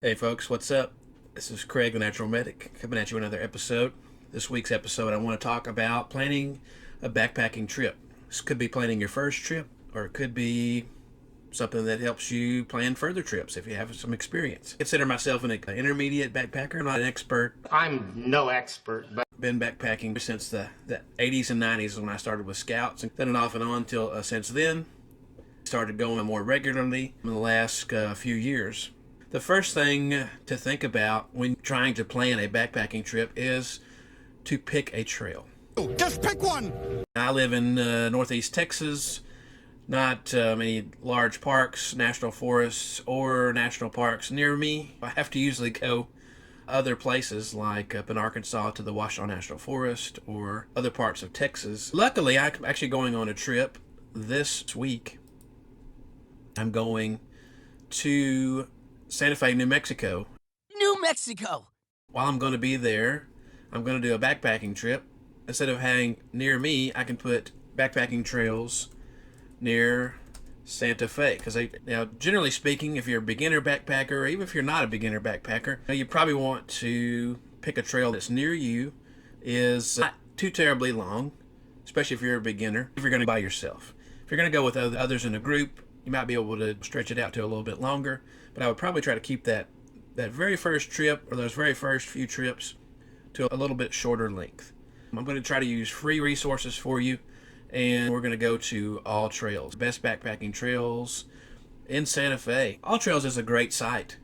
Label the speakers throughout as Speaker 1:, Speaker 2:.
Speaker 1: Hey folks, what's up? This is Craig, the Natural Medic, coming at you with another episode. This week's episode, I want to talk about planning a backpacking trip. This could be planning your first trip, or it could be something that helps you plan further trips if you have some experience. I consider myself an intermediate backpacker. I'm not an expert.
Speaker 2: I'm no expert, but
Speaker 1: Been backpacking since the 80s and 90s when I started with Scouts, and then off and on till since then. Started going more regularly in the last few years. The first thing to think about when trying to plan a backpacking trip is to pick a trail.
Speaker 3: Just pick one!
Speaker 1: I live in northeast Texas, not many large parks, national forests, or national parks near me. I have to usually go other places like up in Arkansas to the Washoe National Forest or other parts of Texas. Luckily, I'm actually going on a trip this week. I'm going to Santa Fe, New Mexico.
Speaker 4: New Mexico!
Speaker 1: While I'm going to be there, I'm going to do a backpacking trip. Instead of having near me, I can put backpacking trails near Santa Fe. Because now, generally speaking, if you're a beginner backpacker, or even if you're not a beginner backpacker, you probably want to pick a trail that's near you, is not too terribly long, especially if you're a beginner, if you're going to by yourself. If you're going to go with others in a group, you might be able to stretch it out to a little bit longer, but I would probably try to keep that very first trip or those very first few trips to a little bit shorter length. I'm going to try to use free resources for you, and we're going to go to All Trails, best backpacking trails in Santa Fe. All Trails is a great site.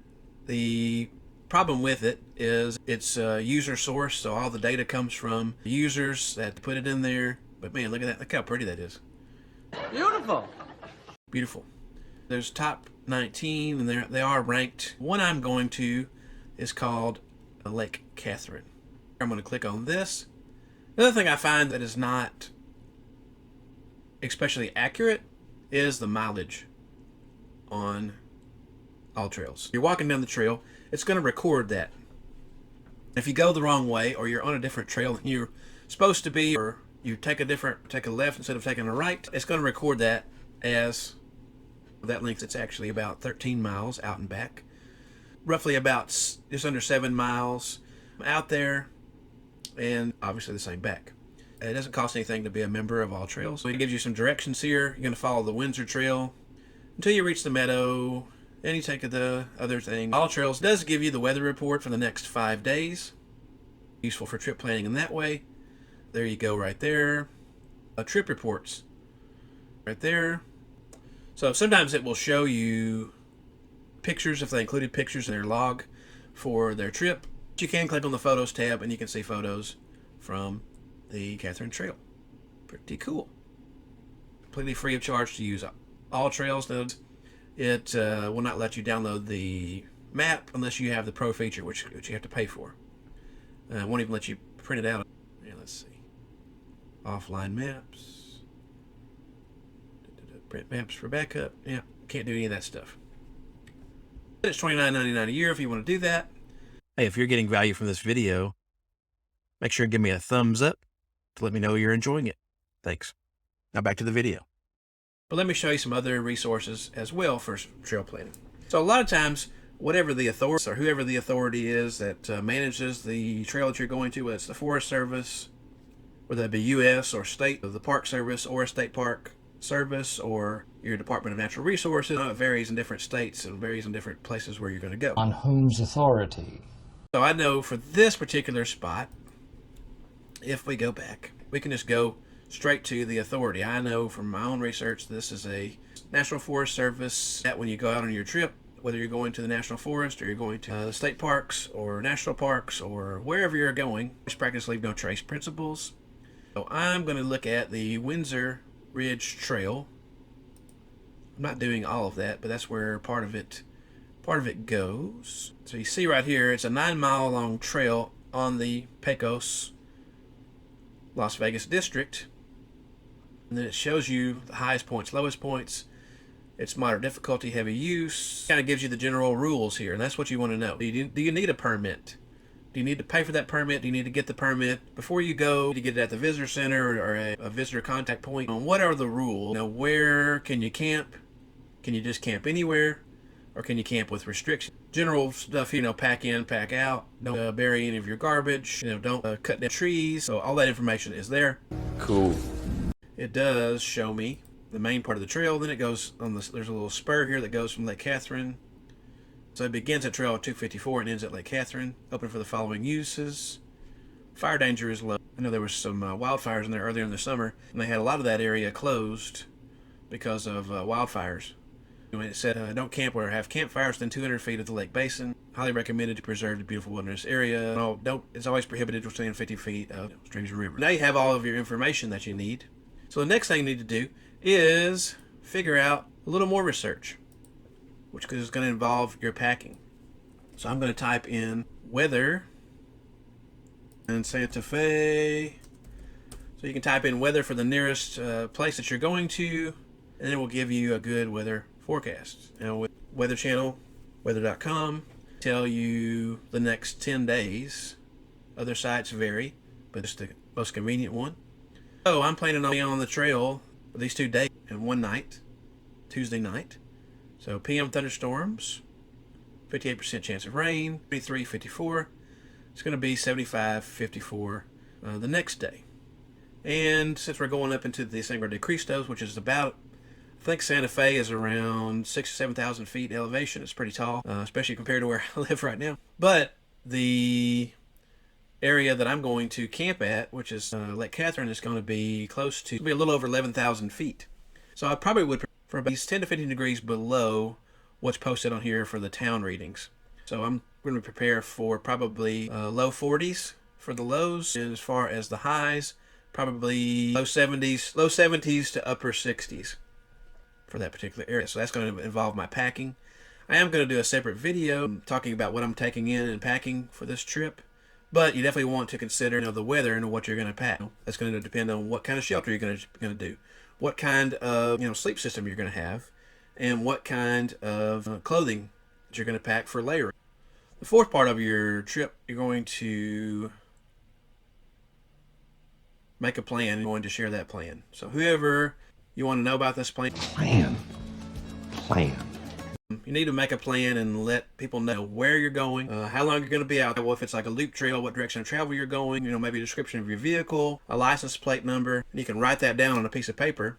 Speaker 1: The problem with it is it's user sourced, so all the data comes from users that put it in there. But man, look at that! Look how pretty that is.
Speaker 4: Beautiful!
Speaker 1: Beautiful. There's top 19, and they are ranked. One I'm going to is called Lake Catherine. I'm going to click on this. Another thing I find that is not especially accurate is the mileage on All Trails. You're walking down the trail, it's going to record that. If you go the wrong way, or you're on a different trail than you're supposed to be, or you take a left instead of taking a right, it's going to record that as that length. It's actually about 13 miles out and back, roughly about just under 7 miles out there, and obviously the same back. It doesn't cost anything to be a member of All Trails. So it gives you some directions here. You're going to follow the Windsor Trail until you reach the meadow, and you take the other thing. All Trails does give you the weather report for the next 5 days. Useful for trip planning in that way. There you go right there. Trip reports right there. So sometimes it will show you pictures if they included pictures in their log for their trip. You can click on the Photos tab and you can see photos from the Catherine Trail. Pretty cool. Completely free of charge to use. All Trails, it will not let you download the map unless you have the Pro feature, which you have to pay for. It won't even let you print it out. Yeah, let's see. Offline maps. Print maps for backup. Yeah, can't do any of that stuff. It's $29.99 a year if you want to do that. Hey, if you're getting value from this video, make sure and give me a thumbs up to let me know you're enjoying it. Thanks. Now back to the video. But let me show you some other resources as well for trail planning. So a lot of times, whatever the authority or whoever the authority is that manages the trail that you're going to, whether it's the Forest Service, whether that be U.S. or state, the Park Service or a state park service, or your Department of Natural Resources, it varies in different states and varies in different places where you're going to go.
Speaker 5: On whom's authority?
Speaker 1: So I know for this particular spot, if we go back, we can just go straight to the authority. I know from my own research, this is a National Forest Service that when you go out on your trip, whether you're going to the National Forest or you're going to the state parks or national parks or wherever you're going, just practice leave no trace principles. So I'm going to look at the Windsor Ridge Trail. I'm not doing all of that, but that's where part of it goes. So you see right here, it's a 9-mile long trail on the Pecos, Las Vegas district. And then it shows you the highest points, lowest points. It's moderate difficulty, heavy use. Kind of gives you the general rules here, and that's what you want to know. Do you need a permit? Do you need to pay for that permit? Do you need to get the permit before you go? Do you get it at the visitor center or a visitor contact point? What are the rules? Now, where can you camp? Can you just camp anywhere? or can you camp with restrictions? General stuff, pack in, pack out. Don't bury any of your garbage. Don't cut down trees. So all that information is there.
Speaker 3: Cool.
Speaker 1: It does show me the main part of the trail. Then it goes on this. There's a little spur here that goes from Lake Catherine. So it begins at trail 254 and ends at Lake Catherine. Open for the following uses. Fire danger is low. I know there was some wildfires in there earlier in the summer, and they had a lot of that area closed because of wildfires. It said, don't camp or have campfires within 200 feet of the lake basin. Highly recommended to preserve the beautiful wilderness area. No, it's always prohibited within 50 feet of streams and rivers. Now you have all of your information that you need. So the next thing you need to do is figure out a little more research, which is going to involve your packing. So I'm going to type in weather and Santa Fe. So you can type in weather for the nearest place that you're going to, and it will give you a good weather forecast. Now with Weather Channel, weather.com, tell you the next 10 days. Other sites vary, but it's the most convenient one. So I'm planning on being on the trail for these 2 days and one night, Tuesday night. So PM thunderstorms, 58% chance of rain, 53, 54. It's going to be 75, 54 the next day. And since we're going up into the Sangre de Cristos, which is about, I think Santa Fe is around 6,000 or 7,000 feet elevation. It's pretty tall, especially compared to where I live right now. But the area that I'm going to camp at, which is Lake Catherine, is going to be close to, a little over 11,000 feet. So I probably would for about 10 to 15 degrees below what's posted on here for the town readings. So I'm going to prepare for probably low 40s for the lows, and as far as the highs, probably low 70s to upper 60s for that particular area. So that's going to involve my packing. I am going to do a separate video talking about what I'm taking in and packing for this trip, but you definitely want to consider the weather and what you're going to pack. That's going to depend on what kind of shelter you're going to do, what kind of sleep system you're going to have, and what kind of clothing that you're going to pack for layering. The fourth part of your trip, you're going to make a plan. You're going to share that plan. So whoever you want to know about this plan. You need to make a plan and let people know where you're going, how long you're going to be out there. Well, if it's like a loop trail, what direction of travel you're going, maybe a description of your vehicle, a license plate number. And you can write that down on a piece of paper,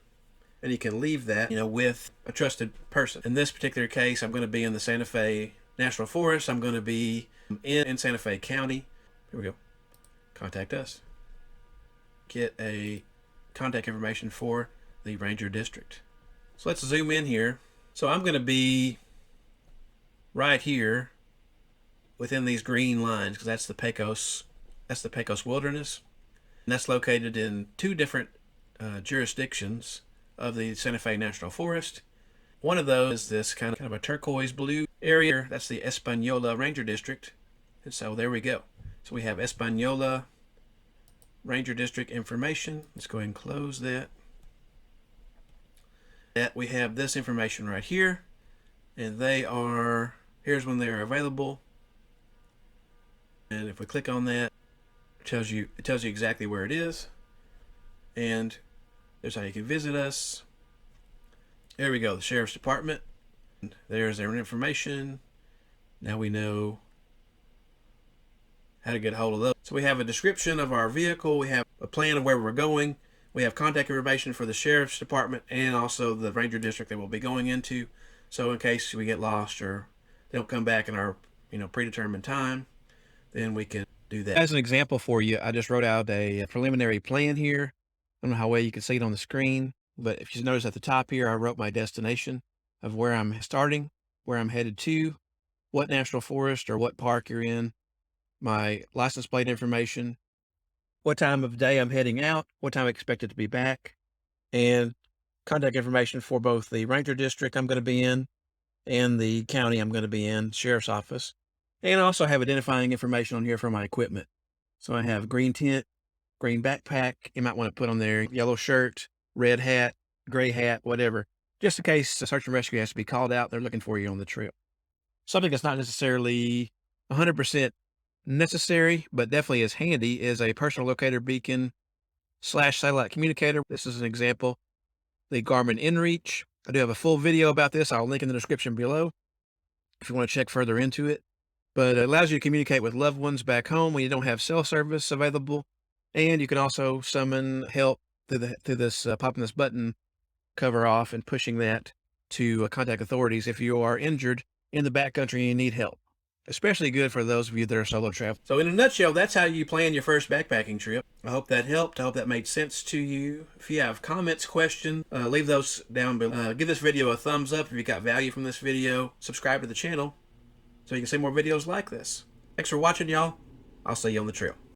Speaker 1: and you can leave that, with a trusted person. In this particular case, I'm going to be in the Santa Fe National Forest. I'm going to be in Santa Fe County. Here we go. Contact us. Get a contact information for the Ranger District. So let's zoom in here. So I'm going to be right here within these green lines, because that's the Pecos Wilderness, and that's located in two different jurisdictions of the Santa Fe National Forest. One of those is this kind of a turquoise blue area. That's the Española Ranger District. And so there we go. So we have Española Ranger District information. Let's go ahead and close that. We have this information right here, and here's when they are available. And if we click on that, it tells you exactly where it is, and there's how you can visit us. There we go, the Sheriff's Department. There's their information. Now we know how to get a hold of those. So we have a description of our vehicle. We have a plan of where we're going. We have contact information for the Sheriff's Department and also the Ranger District that we'll be going into. So in case we get lost or they don't come back in our predetermined time, then we can do that. As an example for you, I just wrote out a preliminary plan here. I don't know how well you can see it on the screen, but if you notice at the top here, I wrote my destination of where I'm starting, where I'm headed to, what national forest or what park you're in, my license plate information, what time of day I'm heading out, what time I expected to be back, and contact information for both the Ranger District I'm going to be in and the county I'm going to be in, Sheriff's Office. And I also have identifying information on here for my equipment. So I have green tent, green backpack. You might want to put on there yellow shirt, red hat, gray hat, whatever, just in case the search and rescue has to be called out. They're looking for you on the trail. Something that's not necessarily 100% necessary, but definitely is handy, is a personal locator beacon / satellite communicator. This is an example. The Garmin InReach. I do have a full video about this. I'll link in the description below. if you want to check further into it. But it allows you to communicate with loved ones back home when you don't have cell service available. And you can also summon help through this popping this button cover off and pushing that to contact authorities if you are injured in the backcountry and you need help. Especially good for those of you that are solo travel. So in a nutshell, that's how you plan your first backpacking trip. I hope that helped. I hope that made sense to you. If you have comments, questions, leave those down below. Give this video a thumbs up if you got value from this video. Subscribe to the channel so you can see more videos like this. Thanks for watching, y'all. I'll see you on the trail.